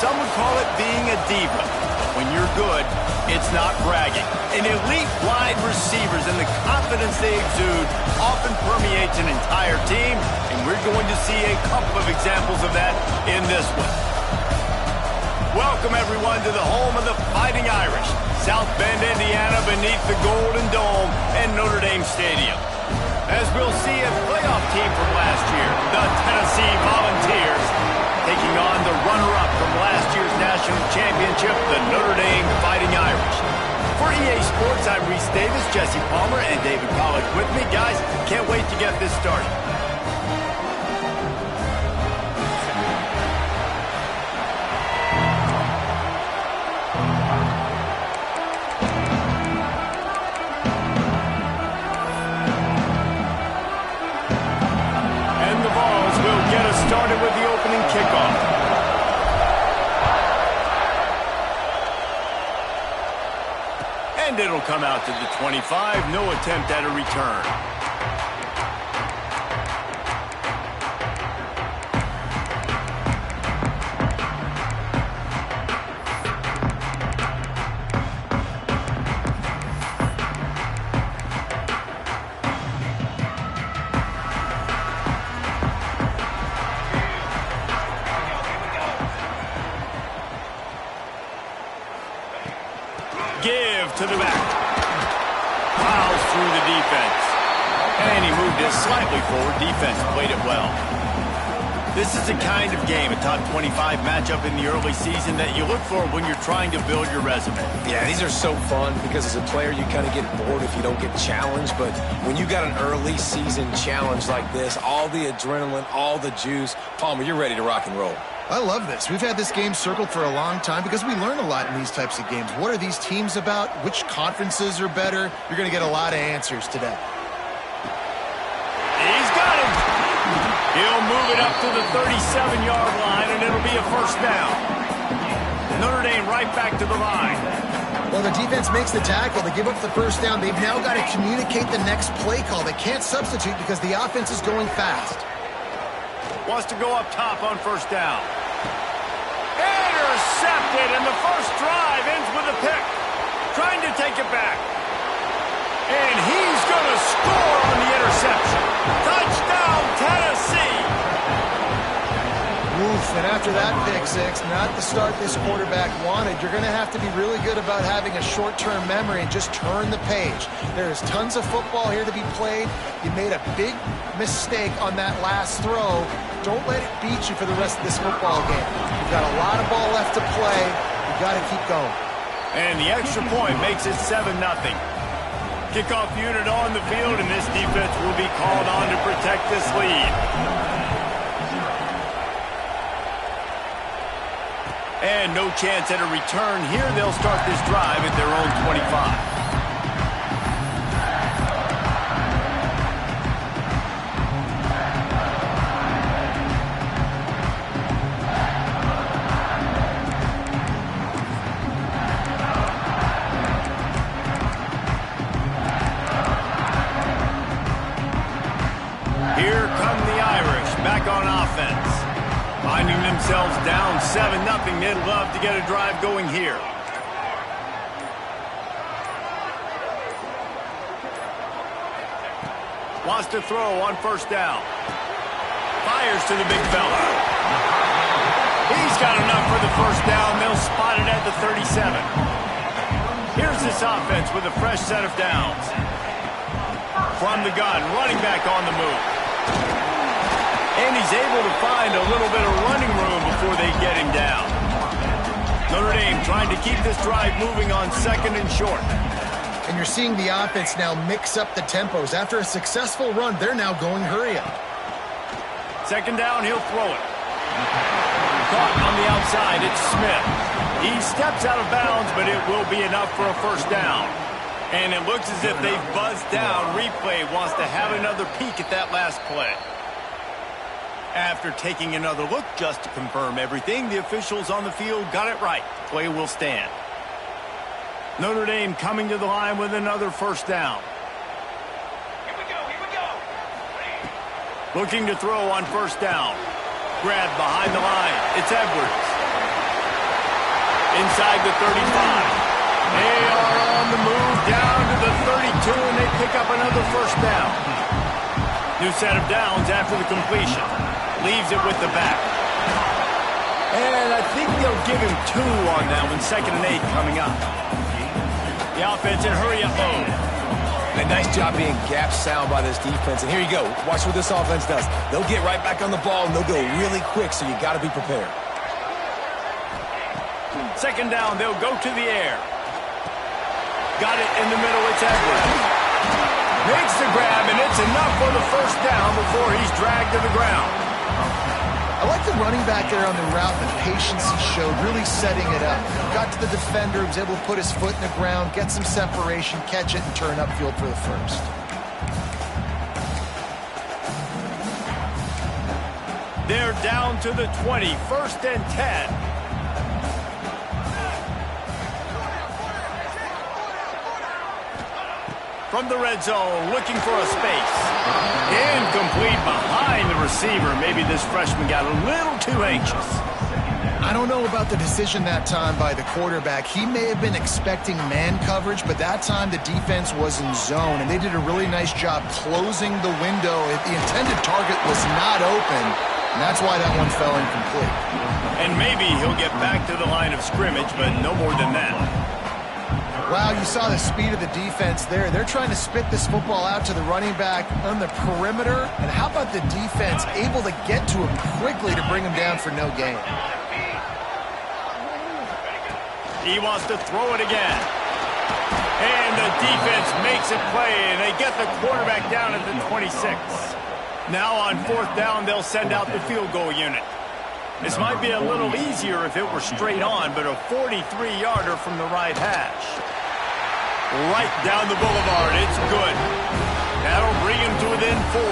some would call it being a diva. But when you're good, it's not bragging. And elite wide receivers and the confidence they exude often permeates an entire team, and we're going to see a couple of examples of that in this one. Welcome, everyone, to the home of the Fighting Irish, South Bend, Indiana, beneath the Golden Dome and Notre Dame Stadium. As we'll see a playoff team from last year, the Tennessee Volunteers, taking on the runner-up from last year's national championship, the Notre Dame Fighting Irish. For EA Sports, I'm Reese Davis, Jesse Palmer, and David Pollack with me. Guys, can't wait to get this started. Started with the opening kickoff. And it'll come out to the 25. No attempt at a return. Give to the back. Plows through the defense. And he moved it slightly forward. Defense played it well. This is the kind of game, a top 25 matchup in the early season, that you look for when you're trying to build your resume. Yeah, these are so fun because as a player you kind of get bored if you don't get challenged. But when you got an early season challenge like this, all the adrenaline, all the juice, Palmer, you're ready to rock and roll. I love this. We've had this game circled for a long time because we learn a lot in these types of games. What are these teams about? Which conferences are better? You're going to get a lot of answers today. He's got him. He'll move it up to the 37-yard line, and it'll be a first down. Notre Dame right back to the line. Well, the defense makes the tackle. They give up the first down. They've now got to communicate the next play call. They can't substitute because the offense is going fast. Wants to go up top on first down. Intercepted, and the first drive ends with a pick. Trying to take it back. And he's going to score on the interception. Touchdown, Tennessee! Oof, and after that pick six, not the start this quarterback wanted. You're going to have to be really good about having a short-term memory and just turn the page. There is tons of football here to be played. You made a big mistake on that last throw. Don't let it beat you for the rest of this football game. You've got a lot of ball left to play. You've got to keep going. And the extra point makes it 7-0. Kickoff unit on the field, and this defense will be called on to protect this lead. And no chance at a return here. They'll start this drive at their own 25. Here come the Irish back on offense. Finding themselves down 7-0, they'd love to get a drive going here. Wants to throw on first down. Fires to the big fella. He's got enough for the first down. They'll spot it at the 37. Here's this offense with a fresh set of downs. From the gun, running back on the move. And he's able to find a little bit of running room before they get him down. Notre Dame trying to keep this drive moving on second and short. And you're seeing the offense now mix up the tempos. After a successful run, they're now going hurry up. Second down, he'll throw it. Caught on the outside, it's Smith. He steps out of bounds, but it will be enough for a first down. And it looks as if they've buzzed down. Replay wants to have another peek at that last play. After taking another look just to confirm everything, the officials on the field got it right. Play will stand. Notre Dame coming to the line with another first down. Here we go. Looking to throw on first down. Grabbed behind the line. It's Edwards. inside the 35. They are on the move down to the 32, and they pick up another first down. New set of downs after the completion. Leaves it with the back. And I think they'll give him 2 on that one. 2nd and 8 coming up. The offense in hurry-up mode. A nice job being gap sound by this defense. And here you go. Watch what this offense does. They'll get right back on the ball, and they'll go really quick, so you got to be prepared. 2nd down, they'll go to the air. Got it in the middle, it's Edwards. Makes the grab, and it's enough for the first down before he's dragged to the ground. I like the running back there on the route, the patience he showed, really setting it up. Got to the defender, was able to put his foot in the ground, get some separation, catch it, and turn upfield for the first. They're down to the 20, 1st and 10. From the red zone, looking for a space. Incomplete behind the receiver. Maybe this freshman got a little too anxious. I don't know about the decision that time by the quarterback. He may have been expecting man coverage, but that time the defense was in zone, and they did a really nice job closing the window. The intended target was not open, and that's why that one fell incomplete. And maybe he'll get back to the line of scrimmage, but no more than that. Wow, you saw the speed of the defense there. They're trying to spit this football out to the running back on the perimeter. And how about the defense able to get to him quickly to bring him down for no gain? He wants to throw it again. And the defense makes it play, and they get the quarterback down at the 26. Now on 4th down, they'll send out the field goal unit. This might be a little easier if it were straight on, but a 43-yarder from the right hash. Right down the boulevard, it's good. That'll bring him to within 4.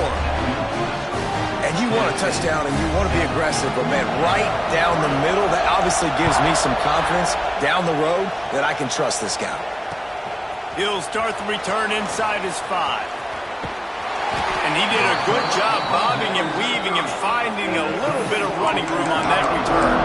And you want a touchdown and you want to be aggressive, but man, right down the middle, that obviously gives me some confidence down the road that I can trust this guy. He'll start the return inside his 5. And he did a good job bobbing and weaving and finding a little bit of running room on that return.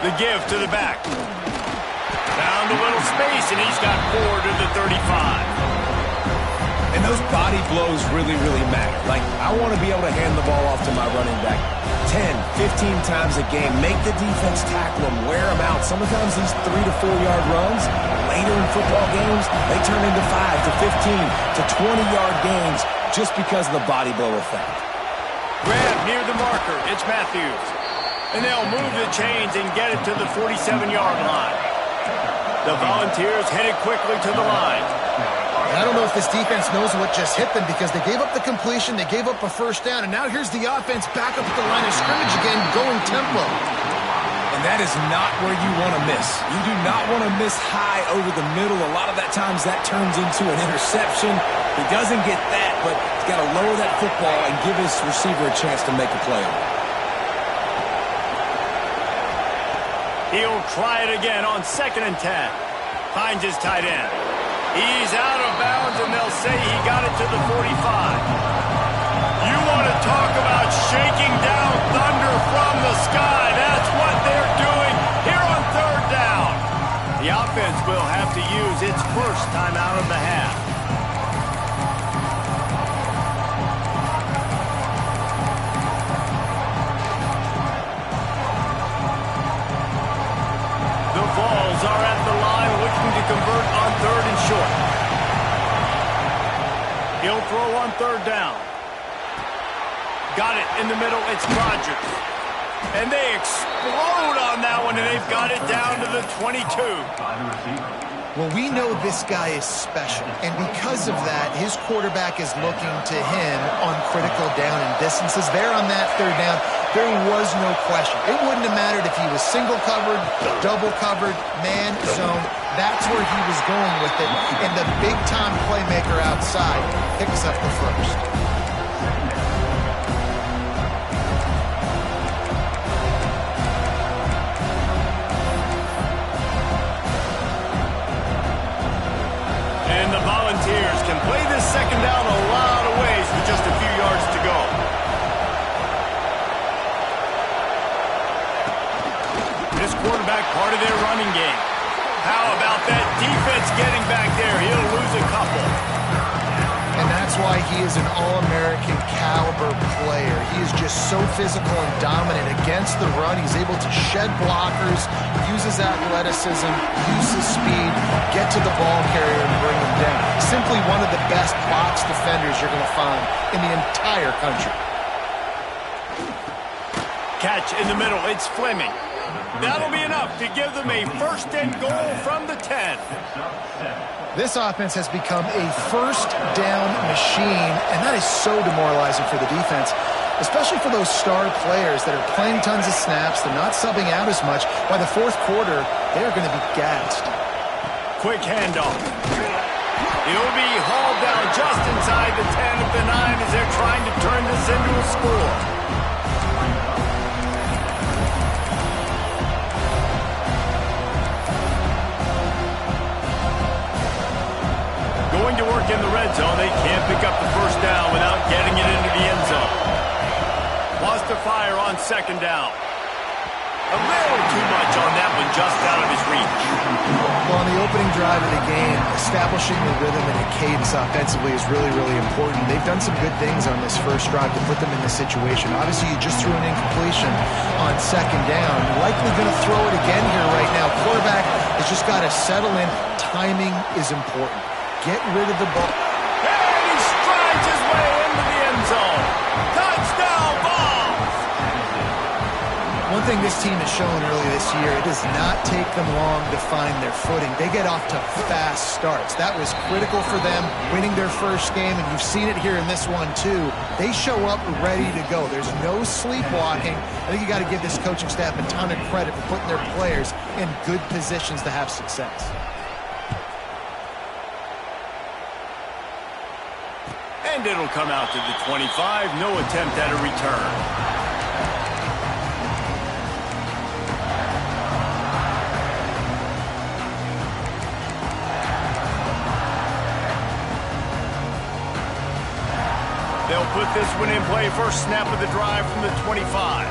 The give to the back. Found a little space, and he's got 4 to the 35. And those body blows really, really matter. Like, I want to be able to hand the ball off to my running back 10, 15 times a game. Make the defense tackle him, wear him out. Sometimes these 3 to 4 yard runs, later in football games, they turn into 5 to 15 to 20-yard gains just because of the body blow effect. Grab near the marker. It's Matthews. And they'll move the chains and get it to the 47-yard line. The Volunteers headed quickly to the line. I don't know if this defense knows what just hit them because they gave up the completion, they gave up a first down, and now here's the offense back up at the line of scrimmage again, going tempo. And that is not where you want to miss. You do not want to miss high over the middle. A lot of that times that turns into an interception. He doesn't get that, but he's got to lower that football and give his receiver a chance to make a play on it. He'll try it again on 2nd and 10. Finds his tight end. He's out of bounds, and they'll say he got it to the 45. You want to talk about shaking down thunder from the sky. That's what they're doing here on 3rd down. The offense will have to use its first timeout of the half. Are at the line looking to convert on 3rd and short. He'll throw on 3rd down. Got it in the middle. It's Rodgers. And they explode on that one, and they've got it down to the 22. Well, we know this guy is special, and because of that, his quarterback is looking to him on critical down and distances. There on that third down, there was no question. It wouldn't have mattered if he was single covered, double covered, man, zone. That's where he was going with it, and the big-time playmaker outside picks up the first. Volunteers can play this second down a lot of ways with just a few yards to go. This quarterback part of their running game. How about that defense getting back there? He'll lose a couple. And that's why he is an All-American caliber player. He is just so physical and dominant against the run. He's able to shed blockers, use his athleticism, use his speed, get to the ball carrier and bring him down. Simply one of the best box defenders you're going to find in the entire country. Catch in the middle. It's Fleming. That'll be enough to give them a first and goal from the 10. This offense has become a first down machine, and that is so demoralizing for the defense, especially for those star players that are playing tons of snaps. They're not subbing out as much. By the fourth quarter, they're going to be gassed. Quick handoff. He'll be hauled down just inside the 10 of the 9 as they're trying to turn this into a score. Going to work in the red zone. They can't pick up the first down without getting it into the end zone. Wants to fire on second down. A little too much on that one, just out of his reach. Well, on the opening drive of the game, establishing the rhythm and a cadence offensively is really, really important. They've done some good things on this first drive to put them in this situation. Obviously, you just threw an incompletion on second down. You're likely going to throw it again here right now. Quarterback has just got to settle in. Timing is important. Get rid of the ball. And he strides his way into the end zone. Touchdown ball! One thing this team has shown early this year, it does not take them long to find their footing. They get off to fast starts. That was critical for them, winning their first game, and you've seen it here in this one too. They show up ready to go. There's no sleepwalking. I think you got to give this coaching staff a ton of credit for putting their players in good positions to have success. And it'll come out to the 25. No attempt at a return. They'll put this one in play. First snap of the drive from the 25.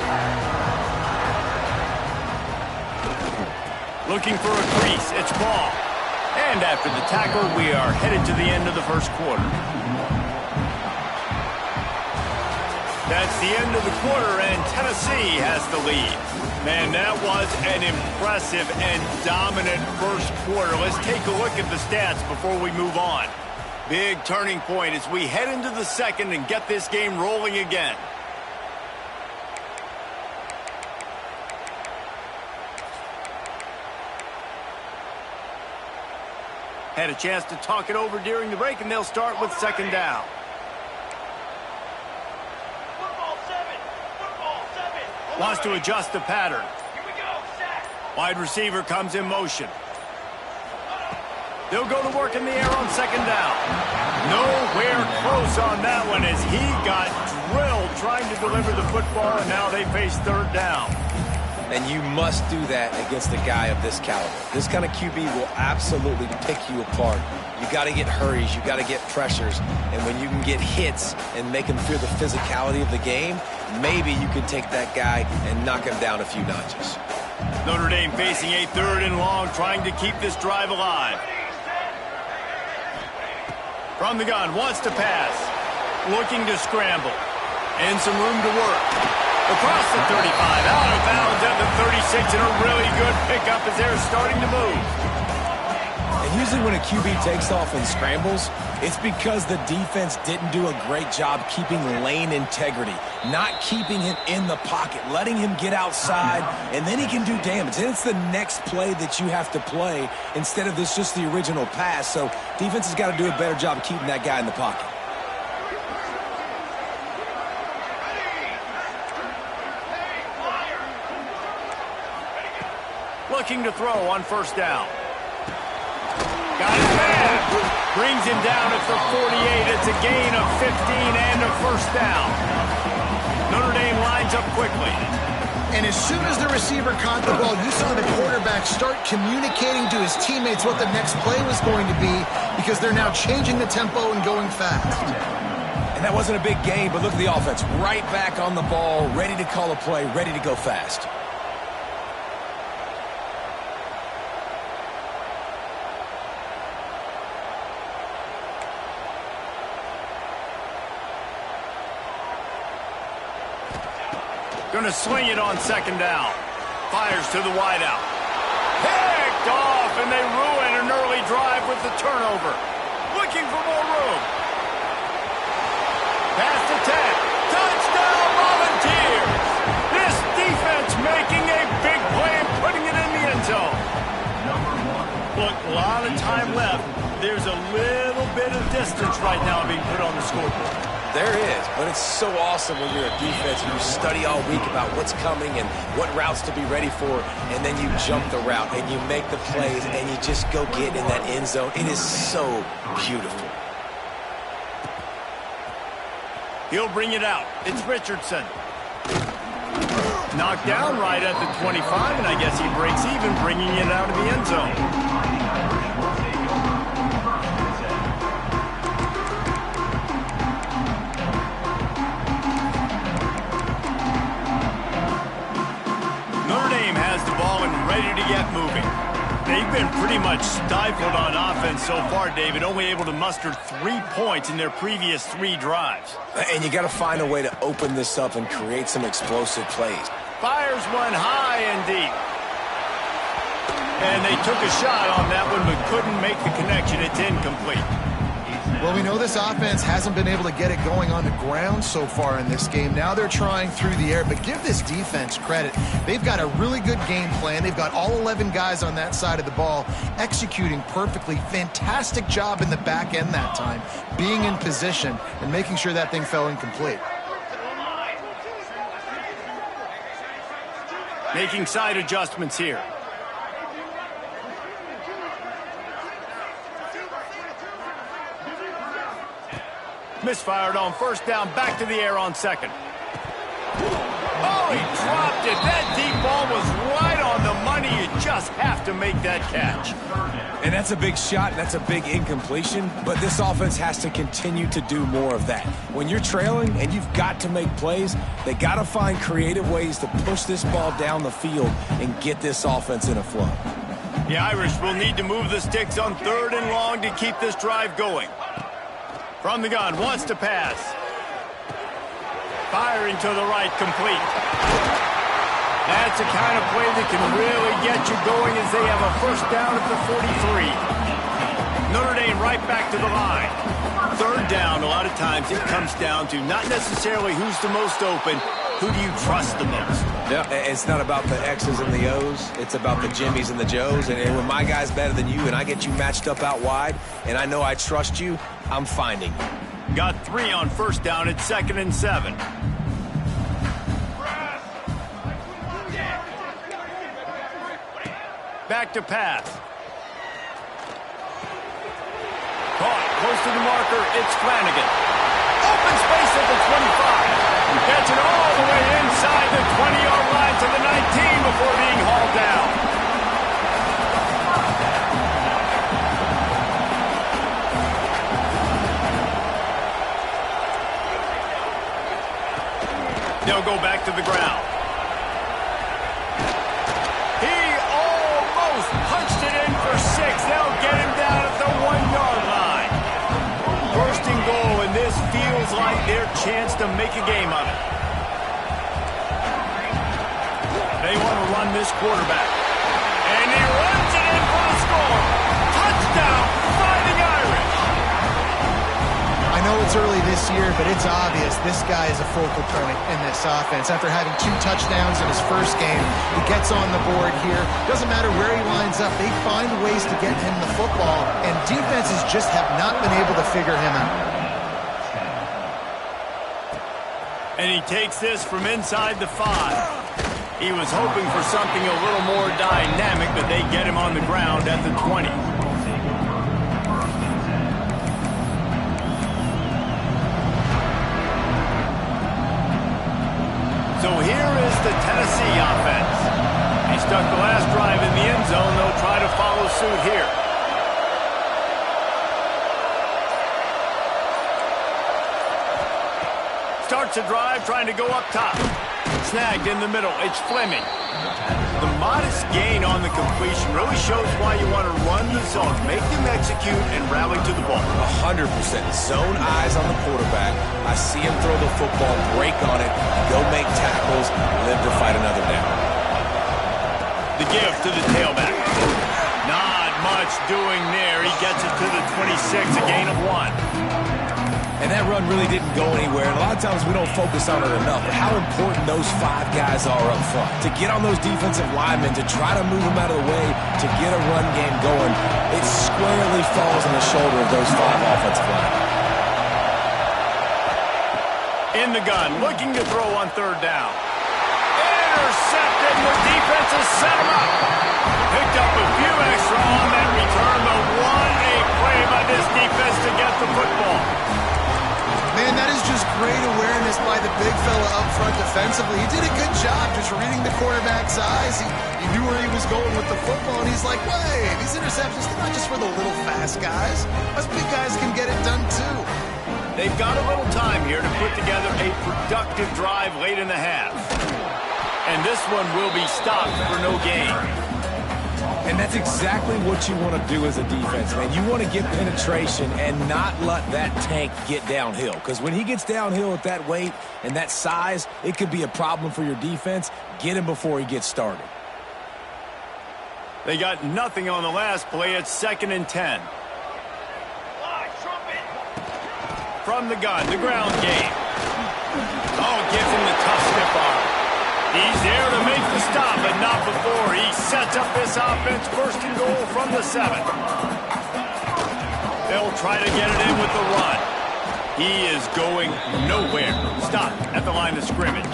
Looking for a crease. It's ball. And after the tackle, we are headed to the end of the first quarter. That's the end of the quarter, and Tennessee has the lead. Man, that was an impressive and dominant first quarter. Let's take a look at the stats before we move on. Big turning point as we head into the second and get this game rolling again. Had a chance to talk it over during the break, and they'll start with second down. Wants to adjust the pattern. Here we go, sack. Wide receiver comes in motion. They'll go to work in the air on second down. Nowhere close on that one as he got drilled trying to deliver the football, and now they face third down. And you must do that against a guy of this caliber. This kind of QB will absolutely pick you apart. You got to get hurries, you got to get pressures, and when you can get hits and make him feel the physicality of the game, maybe you can take that guy and knock him down a few notches. Notre Dame facing a third and long, trying to keep this drive alive. From the gun, wants to pass. Looking to scramble. And some room to work. Across the 35, out of bounds at the 36, and a really good pickup as they're starting to move. And Usually when a QB takes off and scrambles, it's because the defense didn't do a great job keeping lane integrity, not keeping him in the pocket, letting him get outside, and then he can do damage. And it's the next play that you have to play instead of this just the original pass. So defense has got to do a better job of keeping that guy in the pocket. Looking to throw on first down. Got it back. Brings him down at the 48. It's a gain of 15 and a first down. Notre Dame lines up quickly. And as soon as the receiver caught the ball, you saw the quarterback start communicating to his teammates what the next play was going to be because they're now changing the tempo and going fast. And that wasn't a big gain, but look at the offense. Right back on the ball, ready to call a play, ready to go fast. Going to swing it on second down. Fires to the wideout. Picked off, and they ruin an early drive with the turnover. Looking for more room. Pass to 10. Touchdown, Volunteers. This defense making a big play and putting it in the end zone. Look, a lot of time left. There's a little bit of distance right now being put on the scoreboard. There is, but it's so awesome when you're a defense and you study all week about what's coming and what routes to be ready for, and then you jump the route and you make the plays and you just go get in that end zone. It is so beautiful. He'll bring it out. It's Richardson. Knocked down right at the 25, and I guess he breaks even, bringing it out of the end zone. Ready to get moving. They've been pretty much stifled on offense so far, David, only able to muster 3 points in their previous 3 drives. And you got to find a way to open this up and create some explosive plays. Fires one high and deep. And they took a shot on that one but couldn't make the connection. It's incomplete. Well, we know this offense hasn't been able to get it going on the ground so far in this game. Now they're trying through the air, but give this defense credit. They've got a really good game plan. They've got all 11 guys on that side of the ball executing perfectly. Fantastic job in the back end that time, being in position and making sure that thing fell incomplete. Making side adjustments here. Misfired on first down, back to the air on second. Oh, he dropped it. That deep ball was right on the money. You just have to make that catch. And that's a big shot, and that's a big incompletion, but this offense has to continue to do more of that. When you're trailing and you've got to make plays, they got to find creative ways to push this ball down the field and get this offense in a flow. The Irish will need to move the sticks on 3rd and long to keep this drive going. From the gun, wants to pass. Firing to the right, complete. That's the kind of play that can really get you going as they have a first down at the 43. Notre Dame right back to the line. 3rd down, a lot of times it comes down to not necessarily who's the most open, who do you trust the most? Yeah, it's not about the X's and the O's. It's about the Jimmys and the Joes. And when my guy's better than you and I get you matched up out wide and I know I trust you, I'm finding you. Got 3 on first down at 2nd and 7. Back to pass. Caught close to the marker. It's Flanagan. Open space at the 25. Catching all the way inside the 20-yard line to the 19 before being hauled down. They'll go back to the ground. He almost punched it in for 6. They'll get him down at the 1-yard line. 1st and goal, and this feels like their chance to make a game of it. They want to run this quarterback. And he runs it in for the score. Touchdown! know it's early this year, but it's obvious this guy is a focal point in this offense. After having 2 touchdowns in his first game, he gets on the board here. Doesn't matter where he lines up, they find ways to get him the football, and defenses just have not been able to figure him out. And he takes this from inside the 5. He was hoping for something a little more dynamic, but they get him on the ground at the 20. So here is the Tennessee offense. He stuck the last drive in the end zone. They'll try to follow suit here. Starts a drive trying to go up top. Snagged in the middle. It's Fleming. The modest gain on the completion really shows why you want to run the zone, make them execute, and rally to the ball. 100%. Zone eyes on the quarterback. I see him throw the football, break on it, go make tackles, live to fight another down. The give to the tailback. Not much doing there. He gets it to the 26, a gain of 1. And that run really didn't go anywhere. And a lot of times we don't focus on it enough. But how important those 5 guys are up front. To get on those defensive linemen, to try to move them out of the way, to get a run game going, it squarely falls on the shoulder of those 5 offensive linemen. In the gun, looking to throw on 3rd down. Intercepted, the defense has set him up. Picked up a few extra on that return, but what a play by this defense to get the football. Man, that is just great awareness by the big fella up front defensively. He did a good job just reading the quarterback's eyes. He knew where he was going with the football, and he's like, wait, these interceptions, they're not just for the little fast guys. Us big guys can get it done too. They've got a little time here to put together a productive drive late in the half. And this one will be stopped for no gain. And that's exactly what you want to do as a defense, man. You want to get penetration and not let that tank get downhill. Because when he gets downhill at that weight and that size, it could be a problem for your defense. Get him before he gets started. They got nothing on the last play. It's 2nd and 10. From the gun, the ground game. Oh, gives him the tough stiff arm. He's there to make the stop, but not before. He sets up this offense 1st and goal from the 7. They'll try to get it in with the run. He is going nowhere. Stop at the line of scrimmage.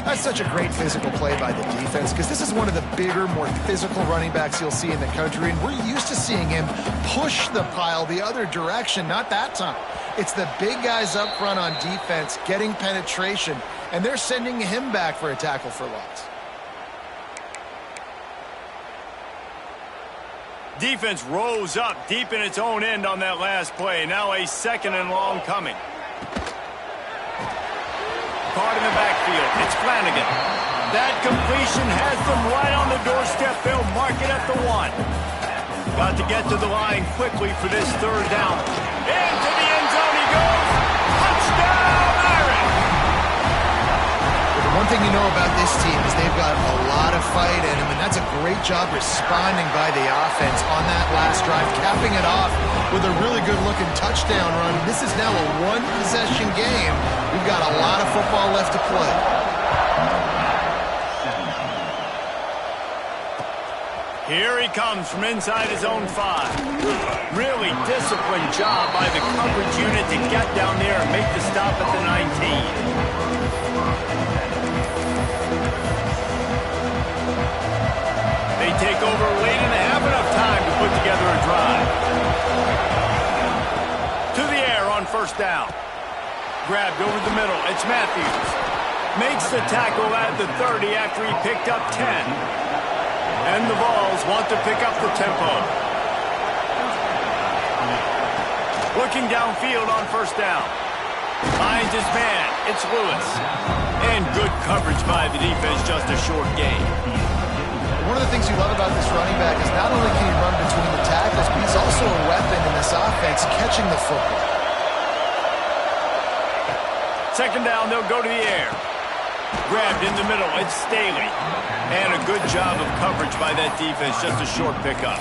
That's such a great physical play by the defense because this is one of the bigger, more physical running backs you'll see in the country, and we're used to seeing him push the pile the other direction. Not that time. It's the big guys up front on defense getting penetration, and they're sending him back for a tackle for loss. Defense rose up deep in its own end on that last play. Now a 2nd and long coming. Caught in the backfield. It's Flanagan. That completion has them right on the doorstep. They'll mark it at the 1. Got to get to the line quickly for this 3rd down. Into the end zone he goes. Touchdown, Irish! The one thing you know about this team is they've got a lot of fight in them, and that's a great job responding by the offense on that last drive, capping it off with a really good-looking touchdown run. This is now a 1-possession game. We've got a lot of football left to play. Here he comes from inside his own 5. Really disciplined job by the coverage unit to get down there and make the stop at the 19. They take over late in the half, enough time to put together a drive. To the air on 1st down. Grabbed over the middle. It's Matthews. Makes the tackle at the 30 after he picked up 10. And the Vols want to pick up the tempo. Looking downfield on 1st down. Finds his man. It's Lewis. And good coverage by the defense, just a short gain. One of the things you love about this running back is not only can he run between the tackles, but he's also a weapon in this offense, catching the football. 2nd down, they'll go to the air. Grabbed in the middle, it's Staley. And a good job of coverage by that defense, just a short pickup.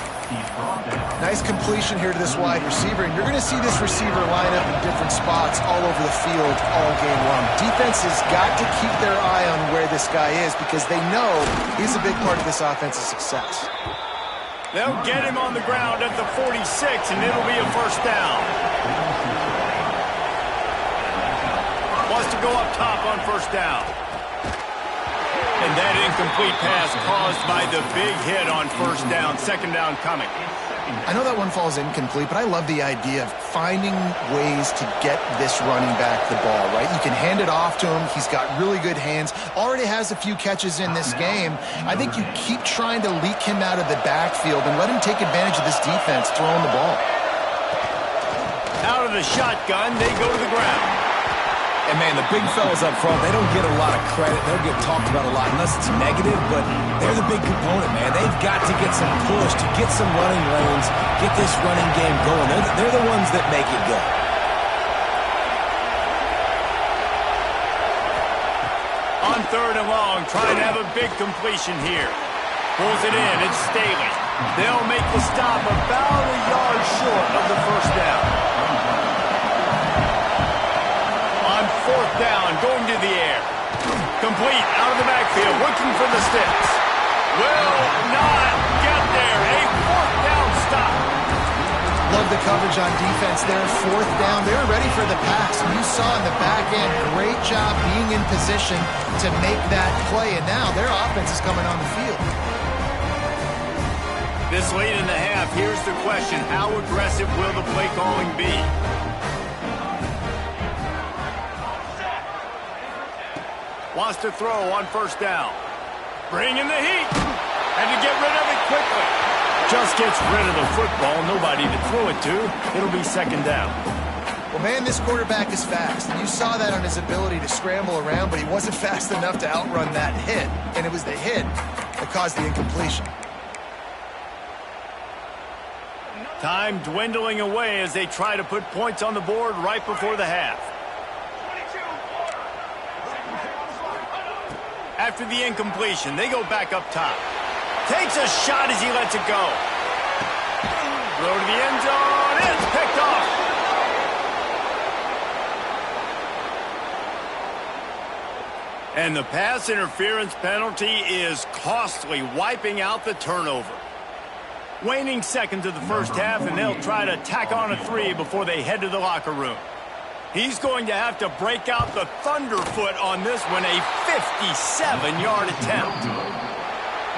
Nice completion here to this wide receiver, and you're going to see this receiver line up in different spots all over the field all game long. Defense has got to keep their eye on where this guy is because they know he's a big part of this offense's success. They'll get him on the ground at the 46, and it'll be a first down. Wants to go up top on first down. And that incomplete pass caused by the big hit on first down. Second down coming. I know that one falls incomplete, but I love the idea of finding ways to get this running back the ball, right? You can hand it off to him. He's got really good hands. Already has a few catches in this game. I think you keep trying to leak him out of the backfield and let him take advantage of this defense throwing the ball. Out of the shotgun, they go to the ground. And, man, the big fellas up front, they don't get a lot of credit. They'll get talked about a lot unless it's negative, but they're the big component, man. They've got to get some push, to get some running lanes, get this running game going. They're the ones that make it go. On third and long, trying to have a big completion here. Pulls it in. It's Staley. They'll make the stop about a yard short of the first down. Fourth down, going to the air. Complete, out of the backfield, looking for the sticks. Will not get there. A fourth down stop. Love the coverage on defense there. Fourth down, they were ready for the pass. And you saw in the back end, great job being in position to make that play. And now their offense is coming on the field. This late in the half, here's the question. How aggressive will the play calling be? Wants to throw on first down. Bring in the heat. And to get rid of it quickly. Just gets rid of the football. Nobody to throw it to. It'll be second down. Well, man, this quarterback is fast. And you saw that on his ability to scramble around, but he wasn't fast enough to outrun that hit. And it was the hit that caused the incompletion. Time dwindling away as they try to put points on the board right before the half. After the incompletion, they go back up top. Takes a shot as he lets it go. Throw to the end zone. It's picked off. And the pass interference penalty is costly, wiping out the turnover. Waning seconds of the first half, and they'll try to tack on a 3 before they head to the locker room. He's going to have to break out the thunderfoot on this one, a 57-yard attempt.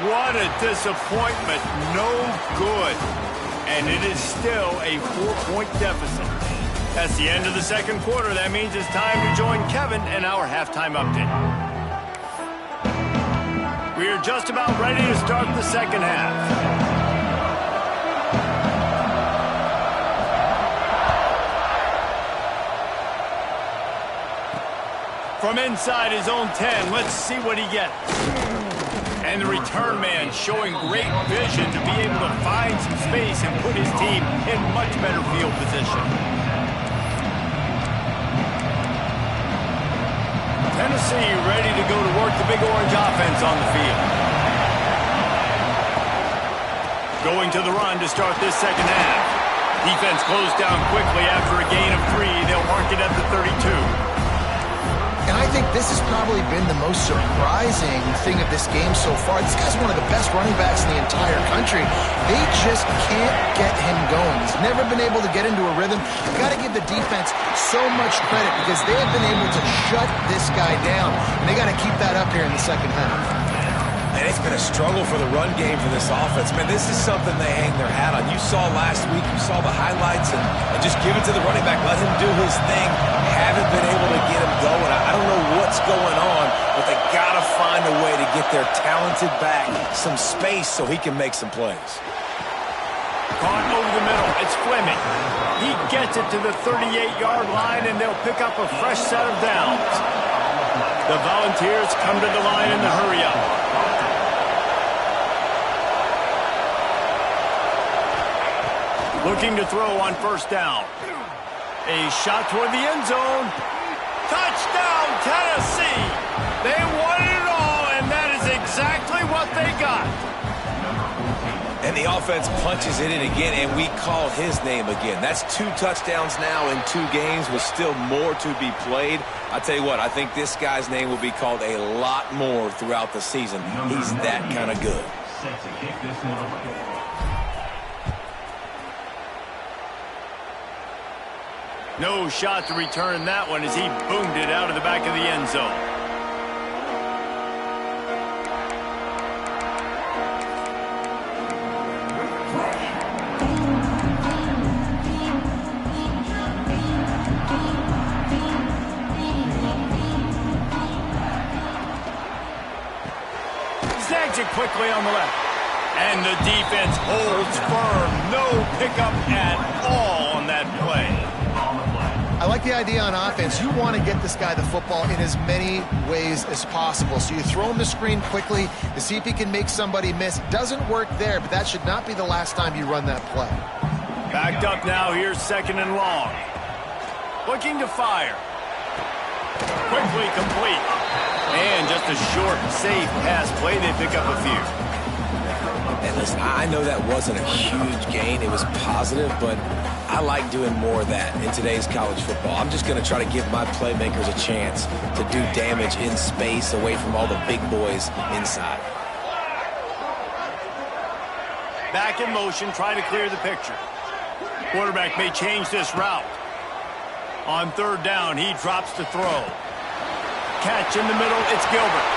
What a disappointment. No good. And it is still a 4-point deficit. That's the end of the second quarter. That means it's time to join Kevin in our halftime update. We are just about ready to start the second half. From inside his own 10, let's see what he gets. And the return man showing great vision to be able to find some space and put his team in much better field position. Tennessee ready to go to work the Big Orange offense on the field. Going to the run to start this second half. Defense closed down quickly after a gain of 3. They'll mark it at the 32. And I think this has probably been the most surprising thing of this game so far. This guy's one of the best running backs in the entire country. They just can't get him going. He's never been able to get into a rhythm. You've got to give the defense so much credit because they have been able to shut this guy down. And they got to keep that up here in the second half. And it's been a struggle for the run game for this offense. Man, this is something they hang their hat on. You saw last week, you saw the highlights, and just give it to the running back. Let him do his thing. Haven't been able to get him going. I don't know what's going on, but they got to find a way to get their talented back some space so he can make some plays. Caught over the middle. It's Fleming. He gets it to the 38-yard line, and they'll pick up a fresh set of downs. The Volunteers come to the line in the hurry-up. Looking to throw on first down. A shot toward the end zone. Touchdown, Tennessee! They wanted it all, and that is exactly what they got. And the offense punches it in again, and we call his name again. That's 2 touchdowns now in 2 games with still more to be played. I tell you what, I think this guy's name will be called a lot more throughout the season. He's that kind of good. Set to kick this one away. No shot to return that one as he boomed it out of the back of the end zone. Snags it quickly on the left. And the defense holds firm. No pickup at all on that play. I like the idea on offense. You want to get this guy the football in as many ways as possible. So you throw him the screen quickly to see if he can make somebody miss. Doesn't work there, but that should not be the last time you run that play. Backed up now. Here's 2nd and long. Looking to fire. Quickly complete. And just a short, safe pass play. They pick up a few. And listen, I know that wasn't a huge gain. It was positive, but I like doing more of that in today's college football. I'm just going to try to give my playmakers a chance to do damage in space away from all the big boys inside. Back in motion, try to clear the picture. Quarterback may change this route. On 3rd down, he drops to throw. Catch in the middle, it's Gilbert.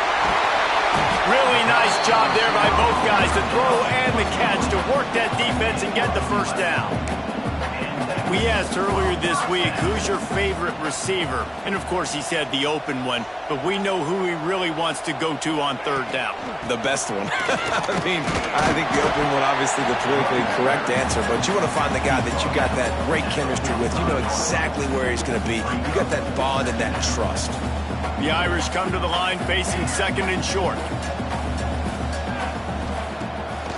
Really nice job there by both guys, the throw and the catch to work that defense and get the 1st down. We asked earlier this week, who's your favorite receiver? And of course he said the open one, but we know who he really wants to go to on 3rd down. The best one. I mean, I think the open one, obviously the politically correct answer, but you want to find the guy that you got that great chemistry with. You know exactly where he's going to be. You got that bond and that trust. The Irish come to the line facing 2nd and short.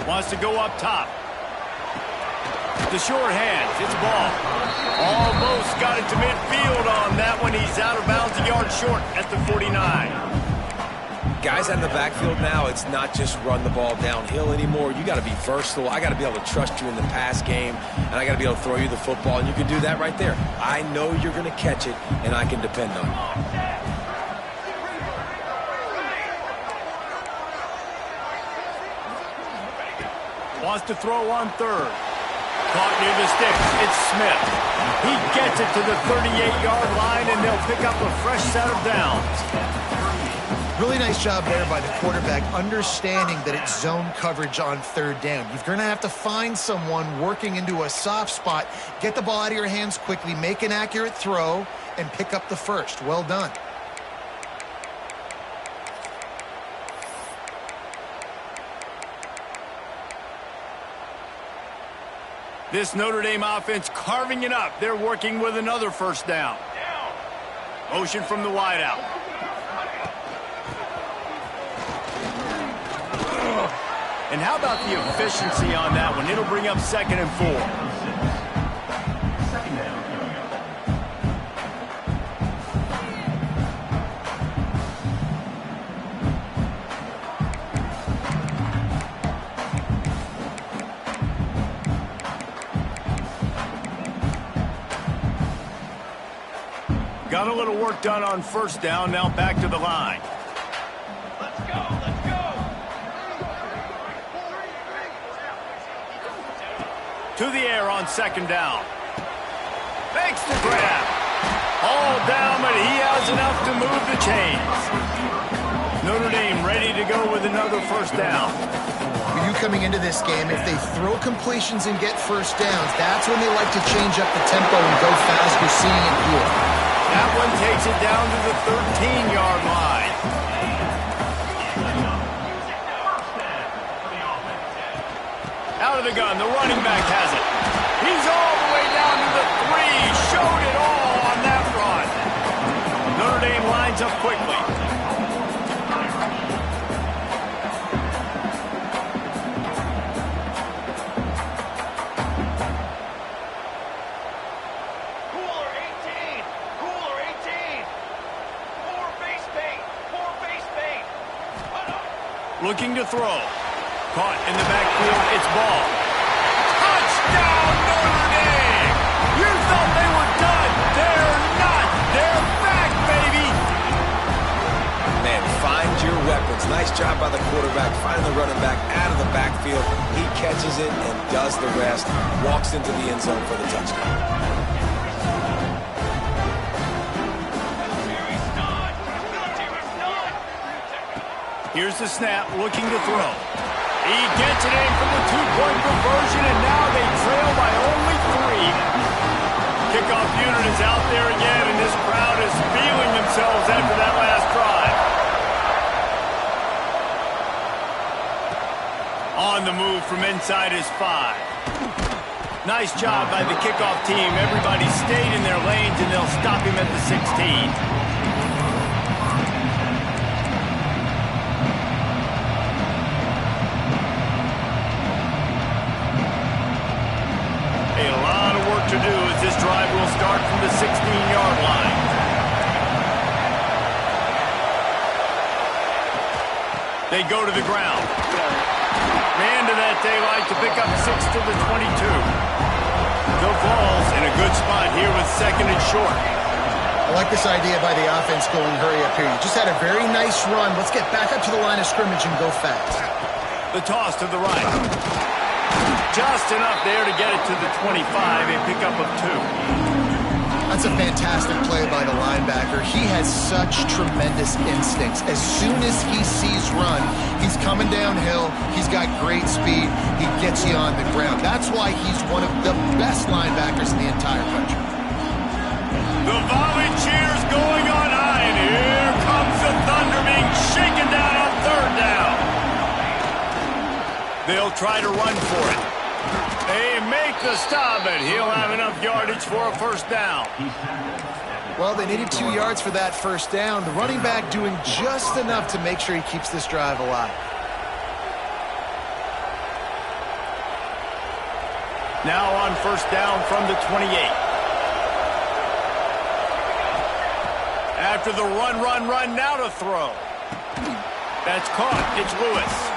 Wants to go up top. The short hands, it's ball. Almost got it to midfield on that one. He's out of bounds, a yard short at the 49. Guys in the backfield now, it's not just run the ball downhill anymore. You got to be versatile. I got to be able to trust you in the pass game, and I got to be able to throw you the football, and you can do that right there. I know you're going to catch it, and I can depend on you. Wants to throw on 3rd. Caught near the sticks. It's Smith. He gets it to the 38-yard line, and they'll pick up a fresh set of downs. Really nice job there by the quarterback, understanding that it's zone coverage on 3rd down. You're going to have to find someone working into a soft spot, get the ball out of your hands quickly, make an accurate throw, and pick up the 1st. Well done. This Notre Dame offense carving it up. They're working with another 1st down. Motion from the wideout. And how about the efficiency on that one? It'll bring up 2nd and 4. Got a little work done on 1st down, now back to the line. Let's go, let's go. To the air on 2nd down. Makes the grab. All down, but he has enough to move the chains. Notre Dame ready to go with another 1st down. For you coming into this game, if they throw completions and get 1st downs, that's when they like to change up the tempo and go fast. You're seeing it here. That one takes it down to the 13-yard line. Out of the gun, the running back has it. He's all the way down to the 3. Showed it all on that run. Notre Dame lines up quickly. Looking to throw. Caught in the backfield. It's ball. Touchdown, Notre Dame! You thought they were done. They're not. They're back, baby! Man, find your weapons. Nice job by the quarterback. Find the running back out of the backfield. He catches it and does the rest. Walks into the end zone for the touchdown. Here's the snap, looking to throw. He gets it in from the two-point conversion, and now they trail by only 3. Kickoff unit is out there again, and this crowd is feeling themselves after that last drive. On the move from inside his 5. Nice job by the kickoff team. Everybody stayed in their lanes, and they'll stop him at the 16. To do as this drive will start from the 16-yard line. They go to the ground. Man to that daylight to pick up 6 to the 22. The Vols in a good spot here with 2nd and short. I like this idea by the offense going hurry up here. You just had a very nice run. Let's get back up to the line of scrimmage and go fast. The toss to the right. Just enough there to get it to the 25, a pickup of 2. That's a fantastic play by the linebacker. He has such tremendous instincts. As soon as he sees run, he's coming downhill. He's got great speed. He gets you on the ground. That's why he's one of the best linebackers in the entire country. The volley cheers going on high, and here comes the Thunder being shaken down on 3rd down. They'll try to run for it. They make the stop, and he'll have enough yardage for a 1st down. Well, they needed 2 yards for that 1st down. The running back doing just enough to make sure he keeps this drive alive. Now on 1st down from the 28. After the run, now to throw. That's caught. It's Lewis.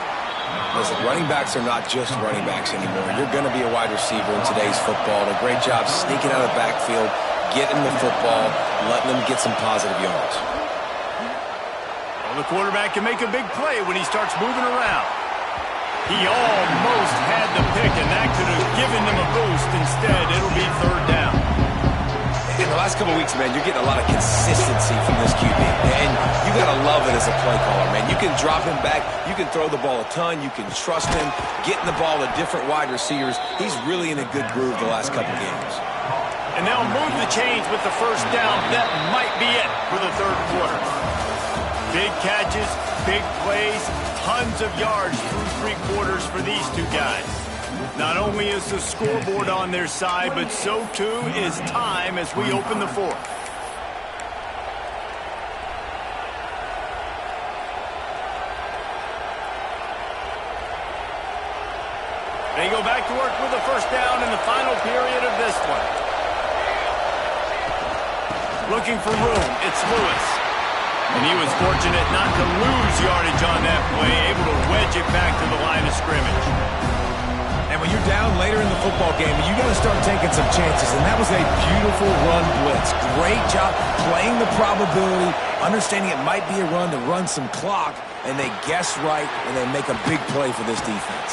Listen, running backs are not just running backs anymore. You're going to be a wide receiver in today's football. A great job sneaking out of the backfield, getting the football, letting them get some positive yards. Well, the quarterback can make a big play when he starts moving around. He almost had the pick, and that could have given them a boost. Instead, it'll be 3rd down. In the last couple of weeks, man, you're getting a lot of consistency from this QB. And you got to love it as a play caller, man. You can drop him back. You can throw the ball a ton. You can trust him, getting the ball to different wide receivers. He's really in a good groove the last couple of games. And they'll move the chains with the 1st down. That might be it for the 3rd quarter. Big catches, big plays, tons of yards through 3 quarters for these 2 guys. Not only is the scoreboard on their side, but so too is time as we open the 4th. They go back to work with the 1st down in the final period of this one. Looking for room, it's Lewis. And he was fortunate not to lose yardage on that play, able to wedge it back to the line of scrimmage. And when you're down later in the football game, you got to start taking some chances. And that was a beautiful run blitz. Great job playing the probability, understanding it might be a run to run some clock, and they guess right, and they make a big play for this defense.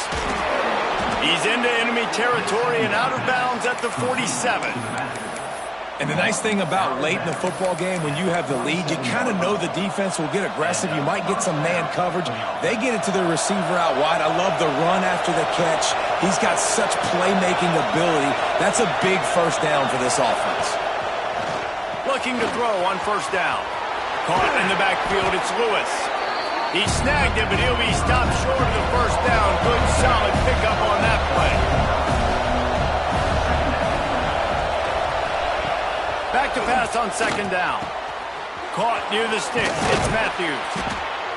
He's into enemy territory and out of bounds at the 47. And the nice thing about late in the football game, when you have the lead, you kind of know the defense will get aggressive. You might get some man coverage. They get it to their receiver out wide. I love the run after the catch. He's got such playmaking ability. That's a big 1st down for this offense. Looking to throw on 1st down. Caught in the backfield, it's Lewis. He snagged it, but he'll be stopped short of the 1st down. Good, solid pickup on that play. Back to pass on 2nd down. Caught near the sticks. It's Matthews.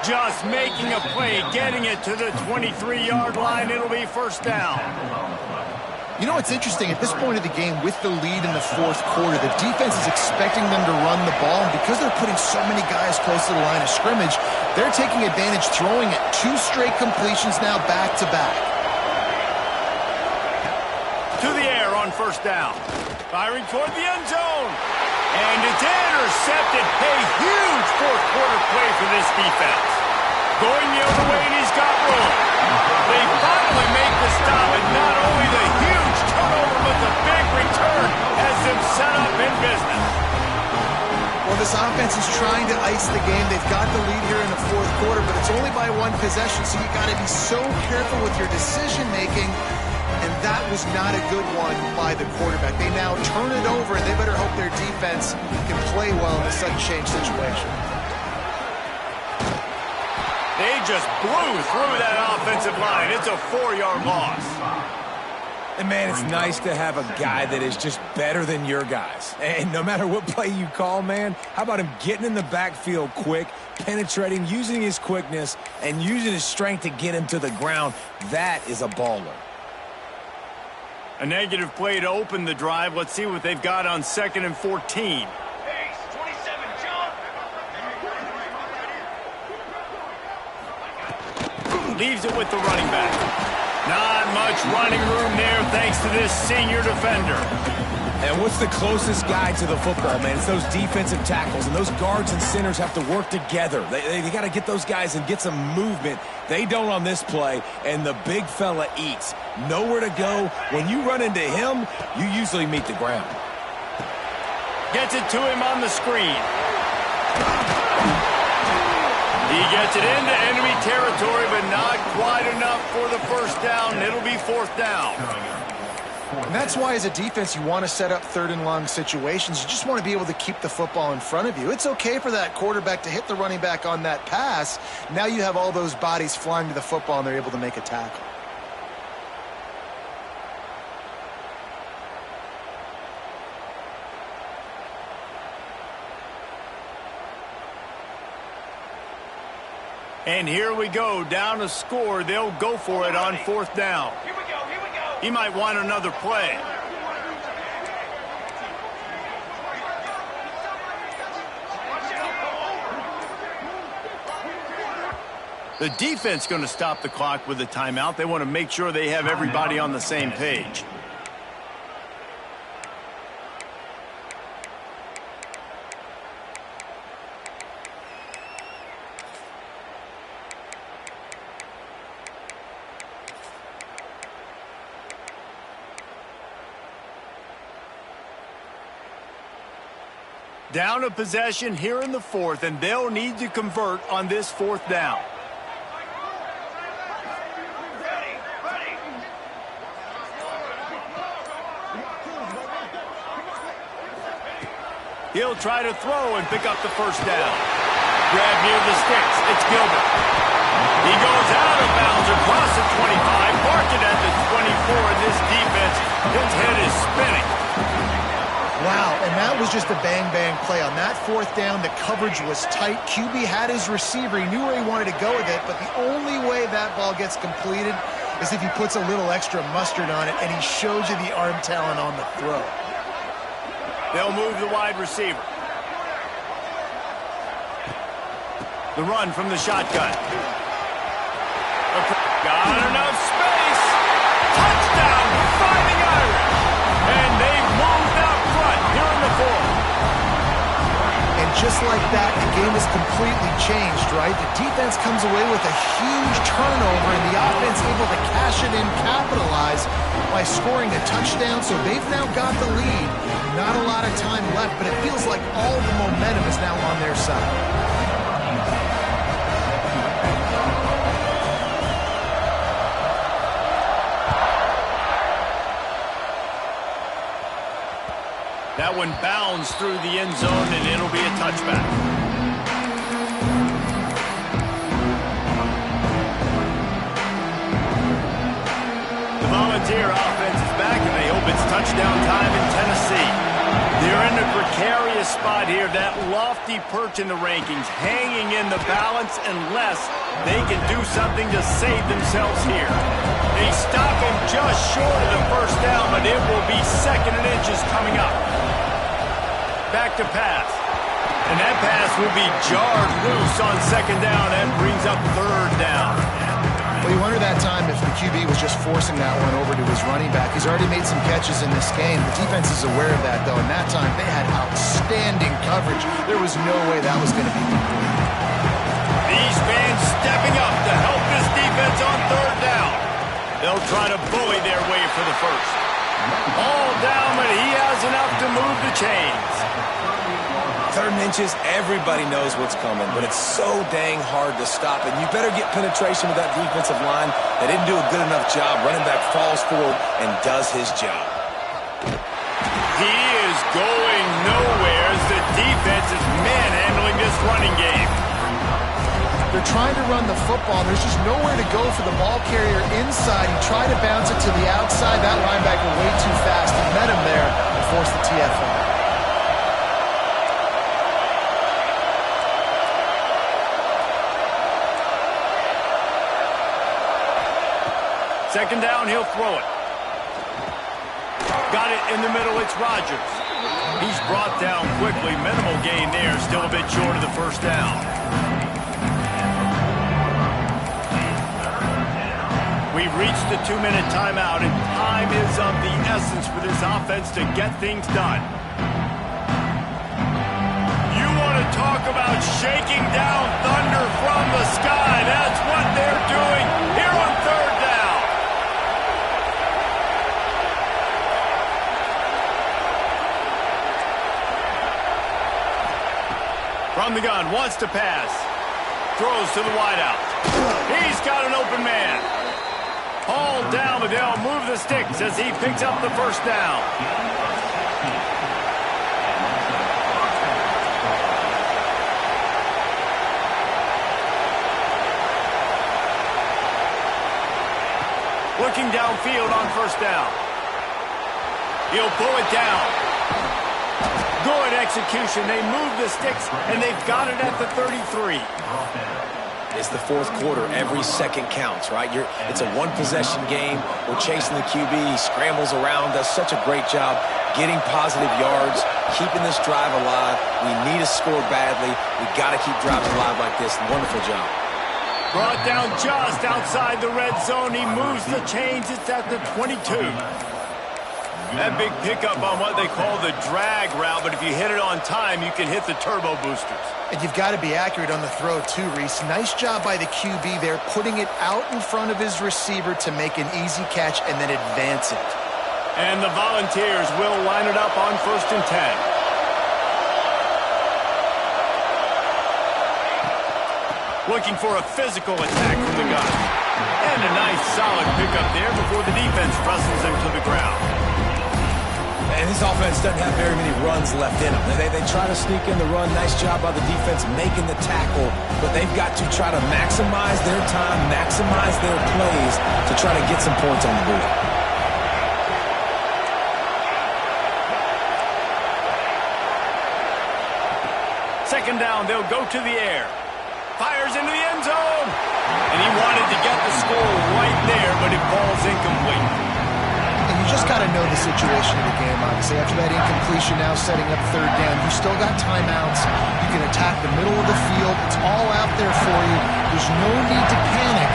Just making a play, getting it to the 23-yard line. It'll be 1st down. You know, it's interesting. At this point of the game, with the lead in the fourth quarter, the defense is expecting them to run the ball. And because they're putting so many guys close to the line of scrimmage, they're taking advantage, throwing it 2 straight completions now back-to-back. To the air on first down. Firing toward the end zone. And it's intercepted. A huge fourth quarter play for this defense. Going the other way, and he's got room. They finally make the stop, and not only the huge turnover, but the big return has them set up in business. Well, this offense is trying to ice the game. They've got the lead here in the fourth quarter, but it's only by 1 possession, so you got to be so careful with your decision-making, and that was not a good one by the quarterback. They now turn it over, and they better hope their defense can play well in a sudden change situation. They just blew through that offensive line. It's a 4-yard loss. And, man, it's nice to have a guy that is just better than your guys. And no matter what play you call, man, how about him getting in the backfield quick, penetrating, using his quickness, and using his strength to get him to the ground? That is a baller. A negative play to open the drive. Let's see what they've got on 2nd and 14. Leaves it with the running back. Not much running room there thanks to this senior defender. And what's the closest guy to the football, man? It's those defensive tackles, and those guards and centers have to work together. They got to get those guys and get some movement. They don't on this play, and the big fella eats. Nowhere to go. When you run into him, you usually meet the ground. Gets it to him on the screen. He gets it into enemy territory, but not quite enough for the first down. It'll be 4th down. And that's why, as a defense, you want to set up 3rd and long situations. You just want to be able to keep the football in front of you. It's okay for that quarterback to hit the running back on that pass. Now you have all those bodies flying to the football, and they're able to make a tackle. And here we go, down a score. They'll go for it on 4th down. Here we go, here we go. He might want another play. The defense going to stop the clock with a timeout. They want to make sure they have everybody on the same page. Down a possession here in the 4th, and they'll need to convert on this 4th down. He'll try to throw and pick up the first down. Grab near the sticks. It's Gilbert. He goes out of bounds across the 25, marked it at the 24, and this defense, his head is spinning. Wow, and that was just a bang-bang play. On that 4th down, the coverage was tight. QB had his receiver. He knew where he wanted to go with it, but the only way that ball gets completed is if he puts a little extra mustard on it, and he shows you the arm talent on the throw. They'll move the wide receiver. The run from the shotgun. Got enough space. Touchdown, Fighting Irish. And they've moved out front here in the 4th. And just like that, the game is completely changed, right? The defense comes away with a huge turnover, and the offense able to cash it in, capitalize by scoring a touchdown. So they've now got the lead. Not a lot of time left, but it feels like all the momentum is now on their side. That one bounds through the end zone, and it'll be a touchback. The Volunteer offense is back, and they hope it's touchdown time in Tennessee. They're in a precarious spot here, that lofty perch in the rankings, hanging in the balance unless they can do something to save themselves here. They stop him just short of the first down, but it will be 2nd and inches coming up. Back to pass. And that pass will be jarred loose on 2nd down. That brings up 3rd down. Well, you wonder that time if the QB was just forcing that one over to his running back. He's already made some catches in this game. The defense is aware of that, though, and that time they had outstanding coverage. There was no way that was going to be complete. These fans stepping up to help this defense on 3rd down. They'll try to bully their way for the first. All down, but he has enough to move the chains. 3rd and inches, everybody knows what's coming, but it's so dang hard to stop it. You better get penetration with that defensive line. They didn't do a good enough job. Running back falls forward and does his job. He is going nowhere as the defense is manhandling this running game. They're trying to run the football. There's just nowhere to go for the ball carrier inside. He tried to bounce it to the outside. That linebacker way too fast. He met him there and forced the TFL. 2nd down, he'll throw it. Got it in the middle, it's Rodgers. He's brought down quickly. Minimal gain there, still a bit short of the 1st down. We've reached the 2-minute timeout, and time is of the essence for this offense to get things done. You want to talk about shaking down thunder from the sky. That's what they're doing here on 3rd down. From the gun, wants to pass. Throws to the wideout. He's got an open man. All down, but they'll move the sticks as he picks up the 1st down. Looking downfield on 1st down. He'll pull it down. Good execution. They move the sticks, and they've got it at the 33. It's the 4th quarter. Every second counts, right? It's a one-possession game. We're chasing the QB. He scrambles around, does such a great job getting positive yards, keeping this drive alive. We need to score badly. We got to keep drives alive like this. Wonderful job. Brought down just outside the red zone. He moves the chains. It's at the 22. That big pickup on what they call the drag route, but if you hit it on time, you can hit the turbo boosters. And you've got to be accurate on the throw too, Reese. Nice job by the QB there, putting it out in front of his receiver to make an easy catch and then advance it. And the Volunteers will line it up on 1st and 10. Looking for a physical attack from the gun. And a nice solid pickup there before the defense wrestles him to the ground. And this offense doesn't have very many runs left in them. They try to sneak in the run. Nice job by the defense making the tackle. But they've got to try to maximize their time, maximize their plays to try to get some points on the board. Second down, they'll go to the air. Fires into the end zone. And he wanted to get the score right there, but it falls incomplete. And you just got to know the situation of the game, obviously. After that incompletion, now setting up 3rd down. You still got timeouts. You can attack the middle of the field. It's all out there for you. There's no need to panic.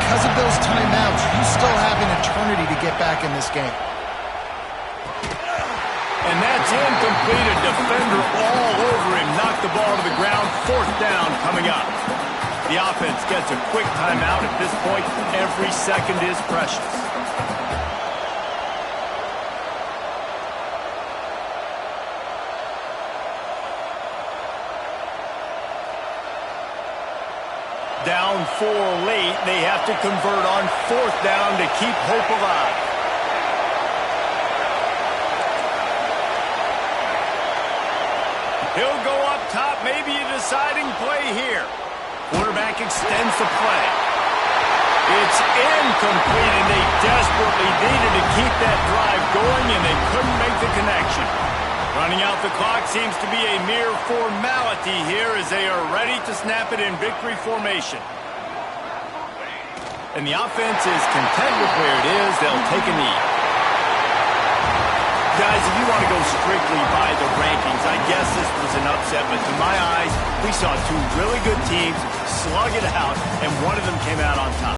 Because of those timeouts, you still have an eternity to get back in this game. And that's incomplete. A defender all over him. Knocked the ball to the ground. 4th down coming up. The offense gets a quick timeout. At this point, every second is precious. Down 4 late. They have to convert on 4th down to keep hope alive. He'll go up top. Maybe a deciding play here. Quarterback extends the play. It's incomplete, and they desperately needed to keep that drive going, and they couldn't make the connection. Running out the clock seems to be a mere formality here as they are ready to snap it in victory formation. And the offense is content with where it is. They'll take a knee. Guys, if you want to go strictly by the rankings, I guess this was an upset, but to my eyes, we saw two really good teams slug it out, and one of them came out on top.